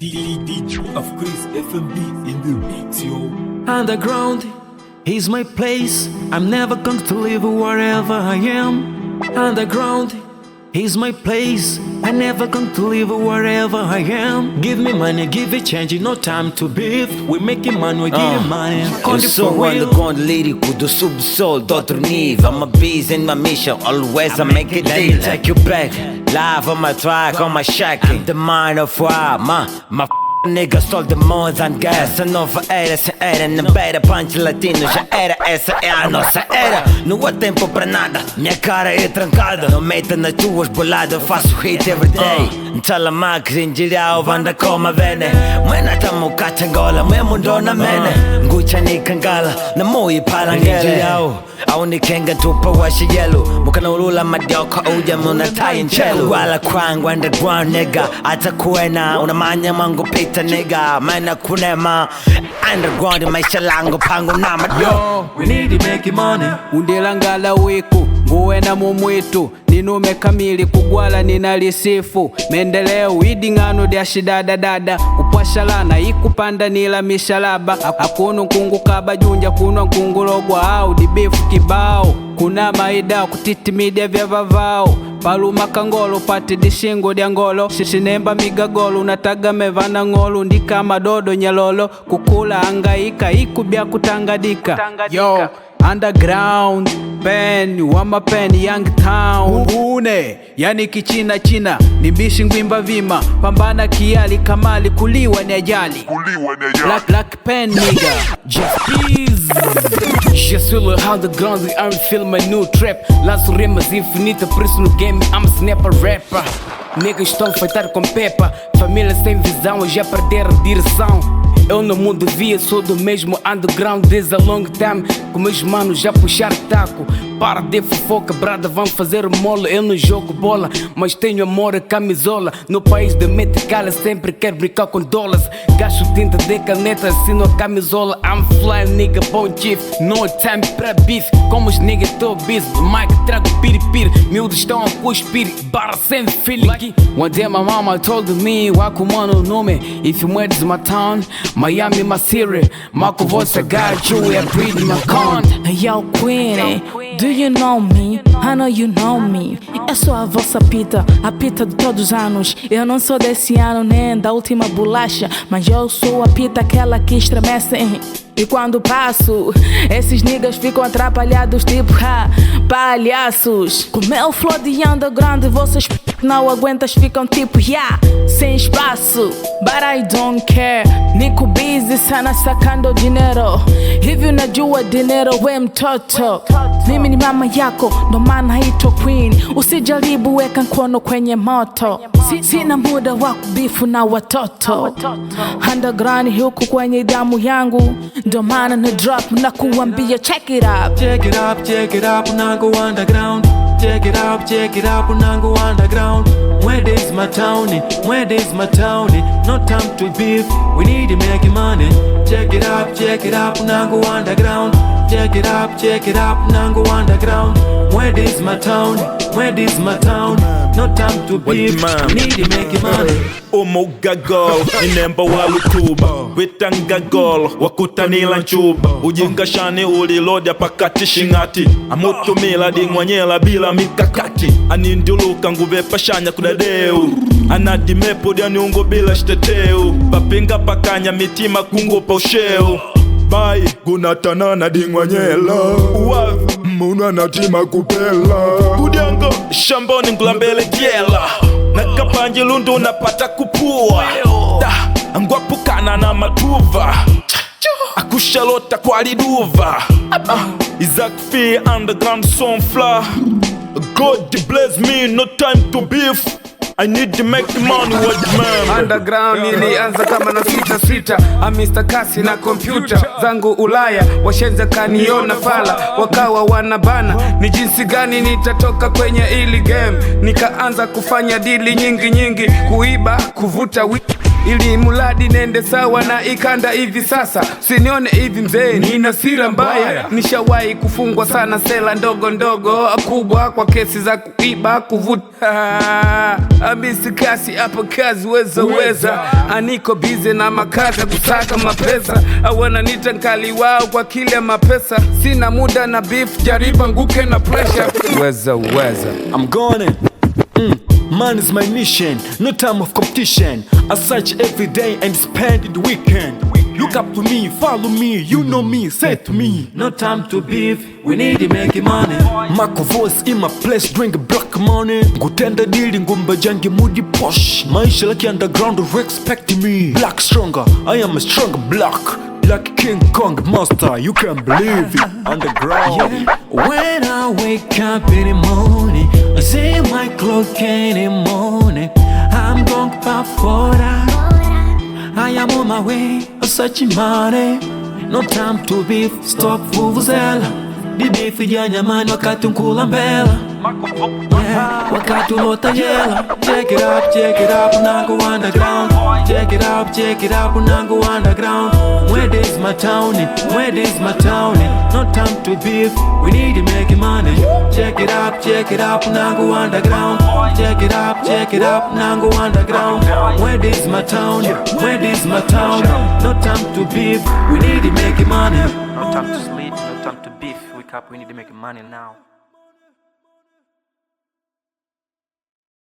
Afocriz FMB in the mix, yo. Underground is my place. I'm never going to live wherever I am. Underground is my place. I'm never going to live wherever I am. Give me money, give it change, no time to beef. We making money, we getting money. Eu sou underground lírico do subsolo, do outro nível. I'm a beast in my mission, always I make it deal. Take you back, live on my track, on my shack. I'm the mind of war, my nigga stole the more than gas. A nova era, sem era, não beira punch latino. Já era, essa é a nossa era. Não há tempo pra nada, minha cara é trancada. Não meta nas tuas boladas, faço hit every day. Ntalamax, em geral, vanda como a vene. Mena tamo catangola, mesmo dona mene. Ngucha ni kangala, na mui palangele. Auni kenga tupa washi yellow. Mukana ulula madioka uja muna tayin chelo. Wala kwang underground nigga. Ata kuena, unamanya mangu pita nigga. Mana kunema, underground maisha lango pango nama. Yo, we need to make money. Undelangala wiku, nguwe na mumwitu. Ninume kamili kugwala ninalisifu. Mendeleo idingano dia shidada dada. Upashalana ikupanda nila mishalaba. Akunu nkungu kaba junja kunwa nkungulogwa au dibifu kibao. Kuna maida kutiti media vya vavao. Paluma kangolo pati dishingo dia ngolo. Shishinemba migagolo unataga mevana ngolo. Ndika madodo nyalolo kukula angaika ikubia kutangadika. Yo, underground pen, wama pen, young town une, yani kichina china. Nimbishi ngwimba vima, pambana kiali kamali. Kuliwa ni ajali, black pen nigga. Je suis le underground, I'm feeling my new trap. Lanço rimas infinitas, por isso no game I'm a snapper rapper. Niggas estão a fightar com pepa. Família sem visão, já perderam direção. Eu no mundo via, sou do mesmo underground desde a long time. Com meus manos já puxar taco. Para de fofoca, brada, vão fazer mole. Eu não jogo bola, mas tenho amor a camisola. No país de meticala, sempre quero brincar com dólares. Gasto tinta de caneta, assino a camisola. I'm flying, nigga, bom chief. No time pra beef, como os niggas tô busy. Mike trago piripiri, miúdos estão a cuspir. Barra sem feeling. One day my mama told me, wako mano nome. If you went to my town, Miami, my city, Makovoice, I got you, I breathe my con. Yo, Queen, do you know me? I know you know me. Eu sou a vossa pita, a pita de todos os anos. Eu não sou desse ano nem da última bolacha, mas eu sou a pita, aquela que estremece. E quando passo, esses niggas ficam atrapalhados tipo palhaços. Com meu flow de underground, vocês não aguentas, ficam tipo sem espaço. But I don't care, niko busy sana sacando dinero. Hivi unajua dinero we mtoto. Mimi ni mama yako, ndo maana haitwa queen. Usijaribu weka mkono kwenye moto. Sina muda wa kubifu na watoto. Underground huku kwenye damu yangu, ndo maana na drop na kuambia check it up. Check it up, check it up, nango underground. Check it up, nango underground. Where is my town? Where is my town? No time to beef, we need to make money. Check it up, nango underground. Check it up, nango underground. Where is my town? Where is my town? No time to beef, we need to make money. Omogagol, inemba walutuba Wetangagol, wakutanila nchuba Ujinga shani ulilodya pakati shingati Amutumila dingwanyela bila mikakati Aninduluka nguvepa shanya kudadeu Anadimepo dya niungo bila shteteu Papinga pakanya mitima kungupa usheu Bai, gunatanana dingwanyela Uwavu, muna natima kupela Kudianga, shamboni nglambele kiela Nakapanje lundu napata kupua Angwapukana na matuva Akushalota kwa liduva ZACK fee underground sunflower God bless me, no time to beef I need to make the money with man. Underground ilianza kama na sita MR.CASSI na kompyuta zangu Ulaya. Washenza kaniona fala, wakawa wanabana. Ni jinsi gani nitatoka kwenye ili game. Nikaanza kufanya dili nyingi, kuiba, kuvuta ili muladi nende sawa na ikanda hivi sasa. Sinione hivi mzee, nina sira mbaya. Nishawahi kufungwa sana sela ndogo ndogo kubwa kwa kesi za kuiba kuvuta. MR.CASSI hapa kazi weza. Aniko bize na makazi ya kusaka mapesa. Awana nita nkali wao kwa kile mapesa. Sina muda na beef, jariba nguke na pressure. Weza I'm gone. Man is my mission, no time of competition. I search every day and spend the weekend. Look up to me, follow me, you know me, say to me. No time to beef, we need to make money. Makovoice in my place, drink black money. Ngutenda dealing, ngumba jangi moody posh. Maisha like underground, respect me. Black stronger, I am a stronger black. Like King Kong master, you can't believe it. Underground. Yeah. When I wake up in the morning, I see my clock in the morning. I'm going back for that. I am on my way, I'm searching money. No time to beef, stop vuvuzela. Di beef ya nyamani wakati nkula mbela. Yeah, wakati ulota yela. Check it up, nango underground. Check it up, nango underground. Where is my town? No time to beef, we need to make money. Check it up, nango underground. Check it up, nango underground. Where is my town? No time to beef, we need to make money. No time to sleep, no time to beef. Wake up, we need to make money now.